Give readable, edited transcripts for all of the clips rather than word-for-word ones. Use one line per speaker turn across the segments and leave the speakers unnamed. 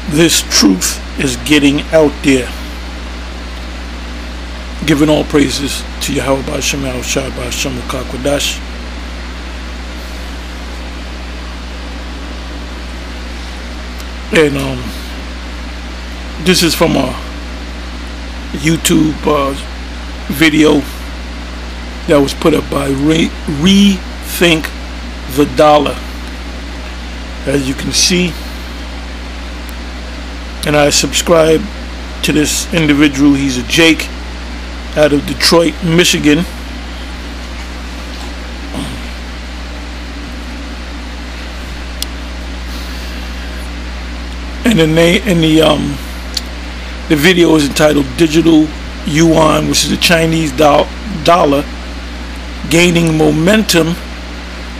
this truth is getting out there. Giving all praises to Yahweh Ba'Shem Yahushua Ba'Shem Ukakwadash. And this is from a YouTube video that was put up by Rethink the Dollar, as you can see. And I subscribe to this individual. He's a Jake out of Detroit, Michigan. And the video is entitled Digital Yuan, which is the Chinese dollar, gaining momentum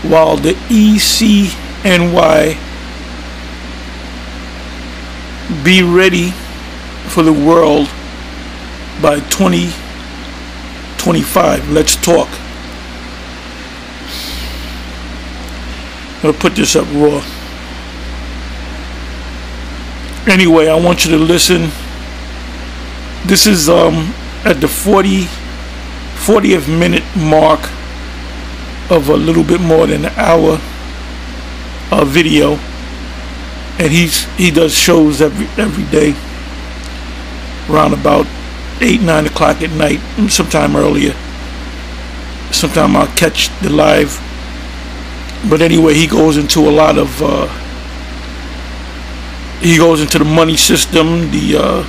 while the ECNY be ready for the world by 2025. Let's talk. I'm gonna put this up raw. Anyway, I want you to listen. This is at the 40th minute mark of a little bit more than an hour video, and he does shows every day around about 8-9 o'clock at night, sometime earlier. Sometime I'll catch the live, but anyway, he goes into a lot of he goes into the money system, the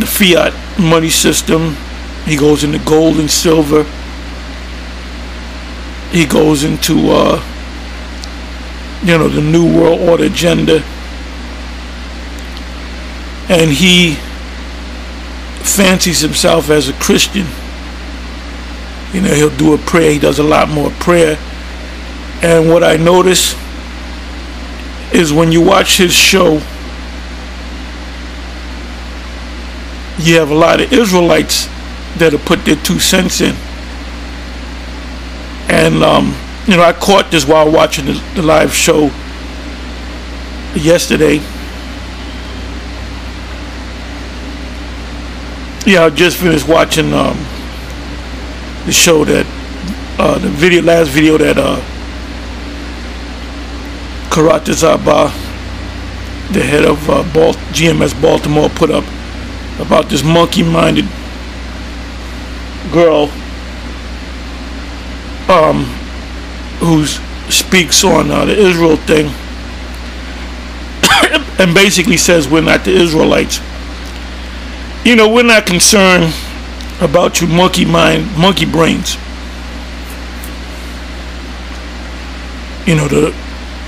fiat money system. He goes into gold and silver. He goes into the New World Order agenda, and he fancies himself as a Christian. He'll do a prayer. He does a lot more prayer. And what I notice is when you watch his show, you have a lot of Israelites that have put their 2 cents in. And I caught this while watching the live show yesterday. Yeah, I just finished watching the show that the last video that Karate Zaba, the head of GMS Baltimore, put up about this monkey-minded girl who speaks on the Israel thing and basically says we're not the Israelites. We're not concerned about your monkey brains.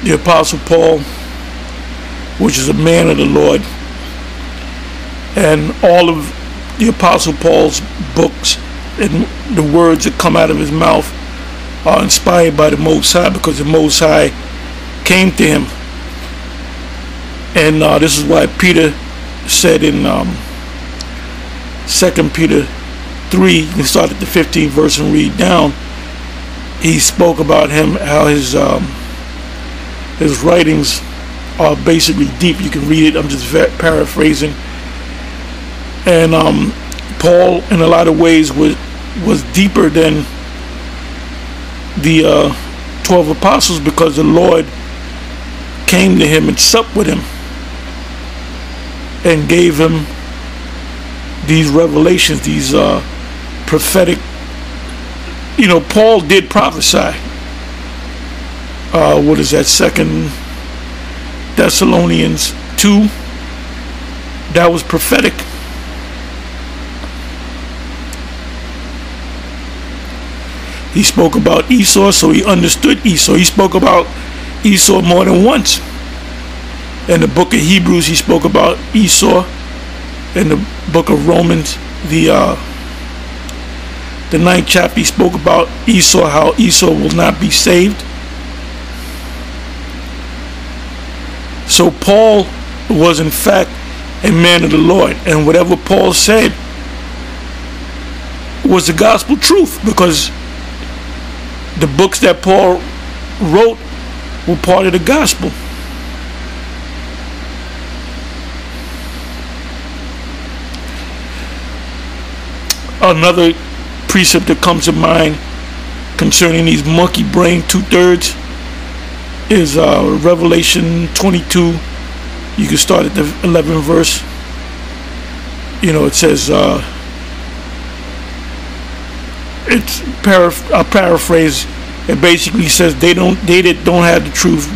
The Apostle Paul, which is a man of the Lord, and all of the Apostle Paul's books and the words that come out of his mouth are inspired by the Most High, because the Most High came to him. And this is why Peter said in 2 Peter 3, you can start at the 15th verse and read down. He spoke about him, how his writings are basically deep. You can read it. I'm just paraphrasing. And Paul, in a lot of ways, was deeper than the 12 apostles, because the Lord came to him and supped with him and gave him these revelations, these prophetic. Paul did prophesy. What is that? 2 Thessalonians 2. That was prophetic. He spoke about Esau, so he understood Esau. He spoke about Esau more than once. In the book of Hebrews, he spoke about Esau. In the book of Romans, the 9th chapter, he spoke about Esau, how Esau will not be saved. So Paul was in fact a man of the Lord, and whatever Paul said was the gospel truth, because the books that Paul wrote were part of the gospel. another precept that comes to mind concerning these monkey brain 2/3 is Revelation 22. You can start at the 11th verse. You know, it says, I'll paraphrase. It basically says they that don't have the truth,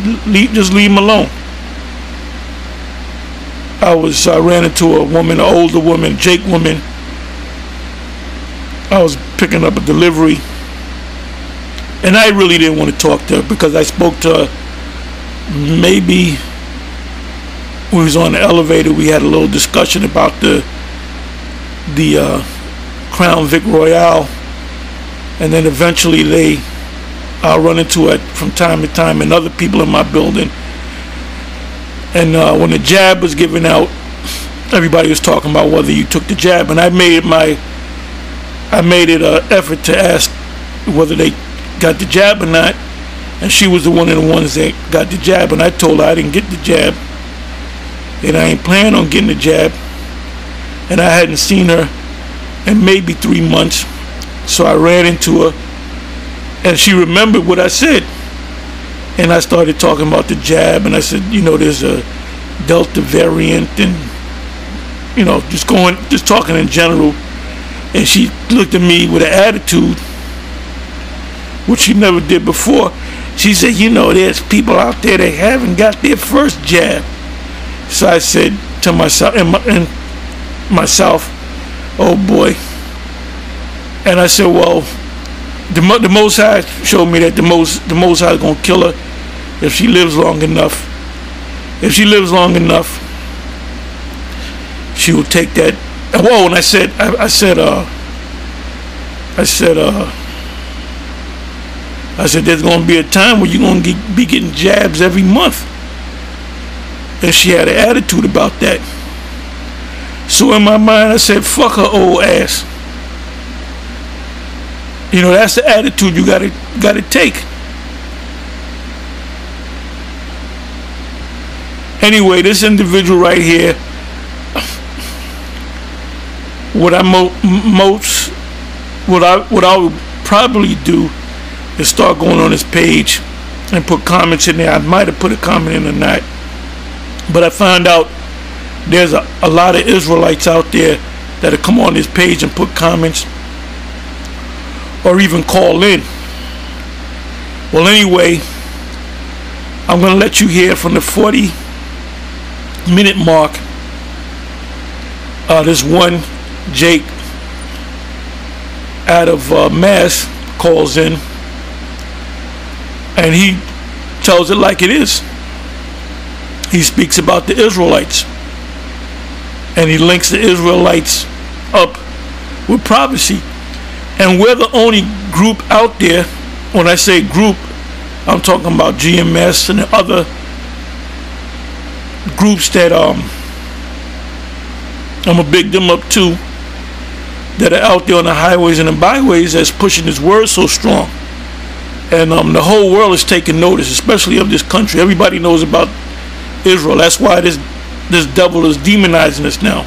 just leave them alone. I ran into a woman, an older woman, Jake woman. I was picking up a delivery, and I really didn't want to talk to her because I spoke to her maybe we was on the elevator. We had a little discussion about the Crown Vic Royale, and then eventually I'll run into it from time to time and other people in my building. And when the jab was given out, everybody was talking about whether you took the jab, and I made it an effort to ask whether they got the jab or not, and she was one of the ones that got the jab, and I told her I didn't get the jab, and I ain't planning on getting the jab, and I hadn't seen her in maybe 3 months, so I ran into her, and she remembered what I said, and I started talking about the jab, and I said, you know, there's a Delta variant, and you know, just talking in general, and she looked at me with an attitude, which she never did before. She said, you know, there's people out there that haven't got their first jab. So I said to myself, oh boy. And I said, well, the Most High showed me that the Most High is gonna kill her if she lives long enough. If she lives long enough, she will take that. Whoa! And I said, there's gonna be a time where you're gonna be getting jabs every month. And she had an attitude about that. So in my mind, I said, fuck her old ass. You know, that's the attitude you gotta take. Anyway, this individual right here, what I would probably do is start going on his page and put comments in there. I might have put a comment in or not, but I found out there's a lot of Israelites out there that'll come on this page and put comments or even call in. Well, anyway, I'm going to let you hear from the 40-minute mark. This one, Jake, out of Mass, calls in, and he tells it like it is. He speaks about the Israelites, and he links the Israelites up with prophecy. And we're the only group out there. When I say group, I'm talking about GMS and the other groups that I'm gonna big them up too, that are out there on the highways and the byways that's pushing this word so strong. And the whole world is taking notice, especially of this country. Everybody knows about Israel. That's why this devil is demonizing us now.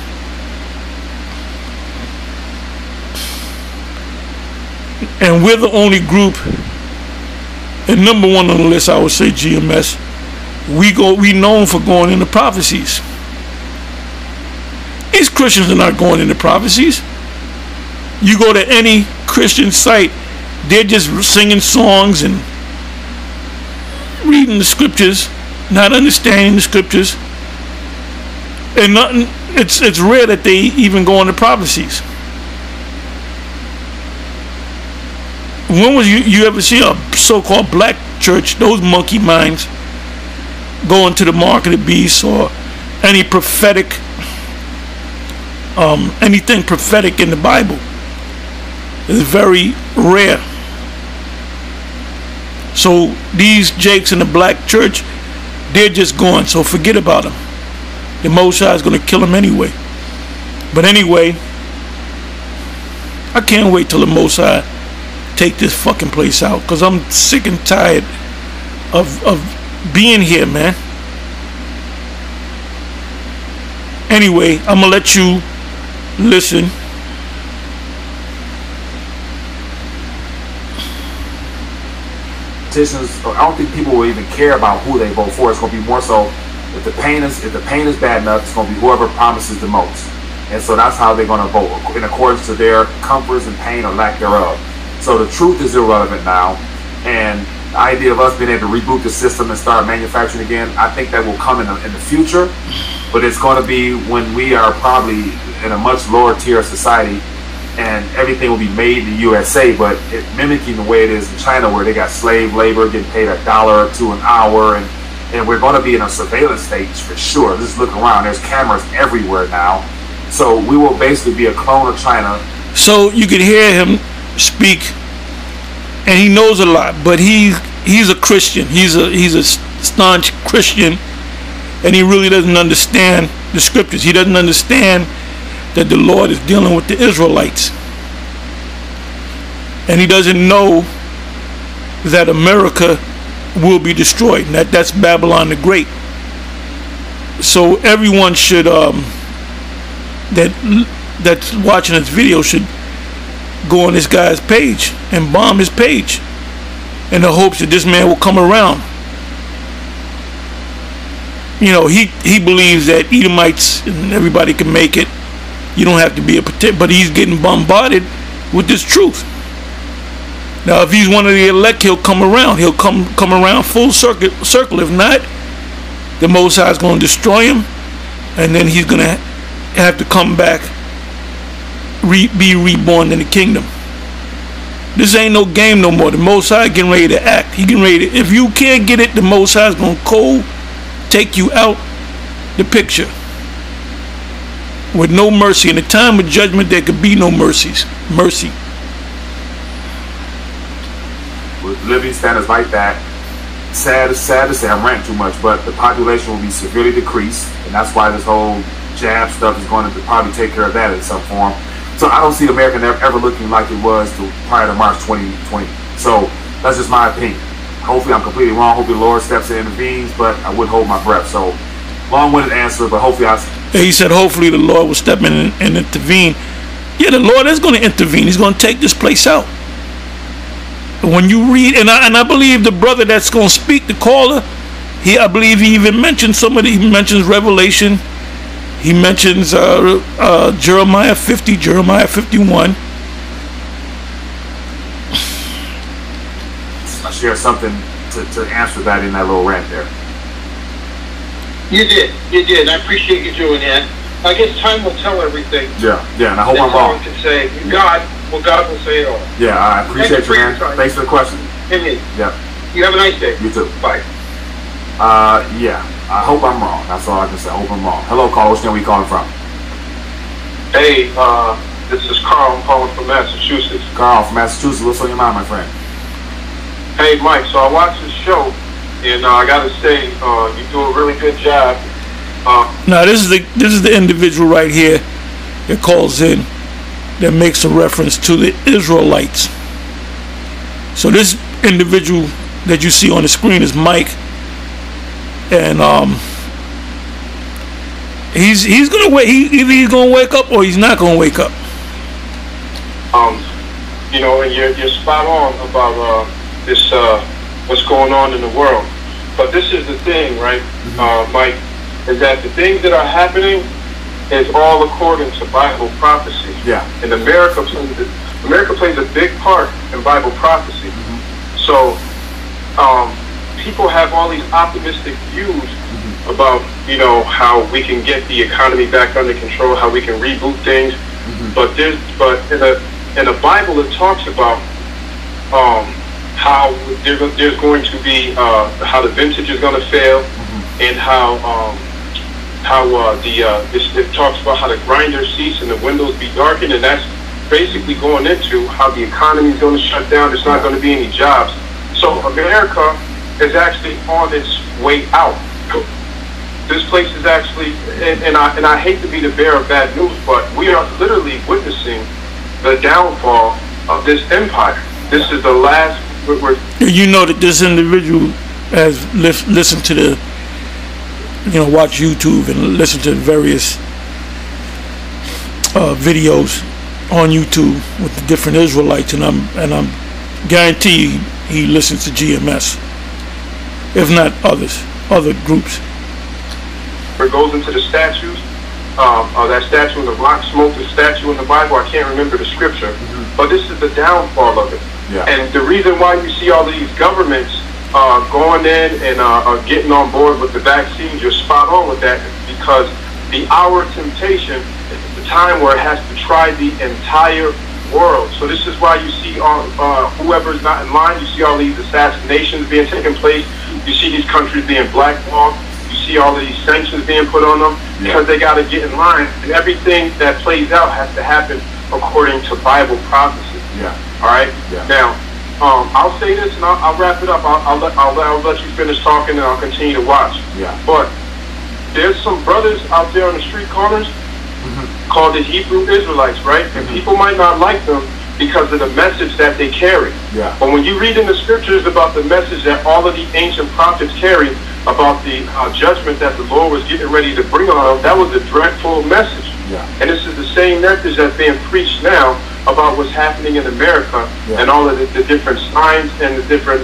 And we're the only group, and number one on the list, I would say GMS. We known for going into prophecies. These Christians are not going into prophecies. You go to any Christian site, they're just singing songs and reading the scriptures, not understanding the scriptures, and nothing. It's rare that they even go into prophecies. When was you ever see a so-called black church, those monkey minds, going to the mark of the beast or any prophetic, anything prophetic in the Bible? It's very rare. So these Jakes in the black church, they're just gone. So forget about them. The Most High is going to kill them anyway. But anyway, I can't wait till the Most High take this fucking place out, because I'm sick and tired of being here, man. Anyway, I'm gonna let you listen
politicians, I don't think people will even care about who they vote for. It's going to be more so if the pain is bad enough, it's going to be whoever promises the most. And so that's how they're going to vote, in accordance to their comforts and pain or lack thereof. So the truth is irrelevant now, and the idea of us being able to reboot the system and start manufacturing again, I think that will come in the future, but it's going to be when we are probably in a much lower tier of society, and everything will be made in the USA, but it mimicking the way it is in China, where they got slave labor, getting paid $1 or $2 an hour, and we're going to be in a surveillance stage for sure. Just look around, there's cameras everywhere now. So we will basically be a clone of China.
So you could hear him speak, and he knows a lot, but he's a Christian. He's a staunch Christian, and he really doesn't understand the scriptures. He doesn't understand that the Lord is dealing with the Israelites, and he doesn't know that America will be destroyed. That's Babylon the Great. So everyone should that's watching this video should go on this guy's page and bomb his page in the hopes that this man will come around. You know, he believes that Edomites and everybody can make it. You don't have to be a particular, but he's getting bombarded with this truth. Now, if he's one of the elect, he'll come around. He'll come around full circle. If not, the Most High is going to destroy him, and then he's going to have to come back, be reborn in the kingdom. This ain't no game no more. The Most High getting ready to act. He getting ready to, if you can't get it, the Most High is going to take you out the picture with no mercy. In the time of judgment, there could be no mercy.
With living standards like that, sad to say I'm ranting too much, but the population will be severely decreased, and that's why this whole jab stuff is going to probably take care of that in some form. So I don't see America ever looking like it was prior to March 2020. So that's just my opinion. Hopefully I'm completely wrong. Hopefully the Lord steps in and intervenes, but I wouldn't hold my breath. So long-winded answer, but hopefully
he said hopefully the Lord will step in and intervene. Yeah, the Lord is going to intervene. He's going to take this place out. When you read, and I believe the brother that's going to speak, the caller, I believe he even mentioned he mentions Revelation. He mentions Jeremiah 50, Jeremiah 51.
I share something to answer that in that little rant there.
You did. I appreciate you doing that. I guess time will tell everything.
Yeah, and I hope I'm wrong.
That's all I can say. God will say it all.
Yeah, I appreciate you, man. Thanks for the question.
Indeed.
Yeah.
You have a nice day.
You too.
Bye.
Yeah, I hope I'm wrong. That's all I can say. I hope I'm wrong. Hello, caller. Which name are you calling from?
Hey, this is Carl. I'm calling from Massachusetts.
Carl from Massachusetts. What's on your mind, my friend?
Hey, Mike. So I watched this show, and I gotta say, you do a really good job.
Now, this is the individual right here that calls in, that makes a reference to the Israelites. So this individual that you see on the screen is Mike, and he's gonna wait. Either he's gonna wake up or he's not gonna wake up.
You know, and you're spot on about this what's going on in the world. But this is the thing, right, Mike, is that the things that are happening is all according to Bible prophecy.
Yeah.
And America plays a big part in Bible prophecy. So people have all these optimistic views about, you know, how we can get the economy back under control, how we can reboot things. But in the Bible it talks about how there's going to be how the vintage is going to fail, and it talks about how the grinders cease and the windows be darkened, and that's basically going into how the economy is going to shut down. There's not going to be any jobs. So America is actually on its way out. This place is actually, and I hate to be the bearer of bad news, but we are literally witnessing the downfall of this empire. This is the last.
You know that this individual has listened to the, watch YouTube and listen to various videos on YouTube with the different Israelites, and I'm guarantee he listens to GMS, if not other groups.
Where it goes into the statues, that statue in the rock smoke, the statue in the Bible, I can't remember the scripture, but this is the downfall of it.
Yeah.
And the reason why you see all of these governments going in and getting on board with the vaccines, you're spot on with that, because the hour of temptation is the time where it has to try the entire world. So this is why you see whoever's not in line, you see all these assassinations being taken place, you see these countries being blackballed, you see all of these sanctions being put on them, because they got to get in line, and everything that plays out has to happen according to Bible prophecy.
Yeah.
All right.
Yeah.
Now, I'll say this, and I'll wrap it up. I'll let you finish talking, and I'll continue to watch.
Yeah.
But there's some brothers out there on the street corners called the Hebrew Israelites, right? And people might not like them because of the message that they carry.
Yeah.
But when you read in the scriptures about the message that all of the ancient prophets carried about the judgment that the Lord was getting ready to bring on them, that was a dreadful message.
Yeah.
And this is the same message that's being preached now about what's happening in America, and all of the different signs and the different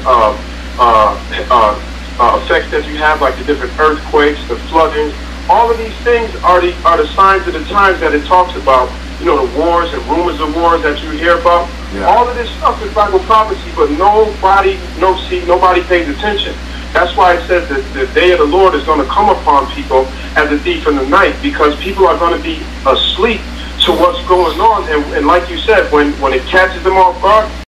effects that you have, like the different earthquakes, the flooding. All of these things are the signs of the times that it talks about. You know, the wars and rumors of wars that you hear about.
Yeah.
All of this stuff is Bible prophecy, but nobody pays attention. That's why it says that the day of the Lord is going to come upon people as a thief in the night, because people are going to be asleep to what's going on. And like you said, when it catches them off guard,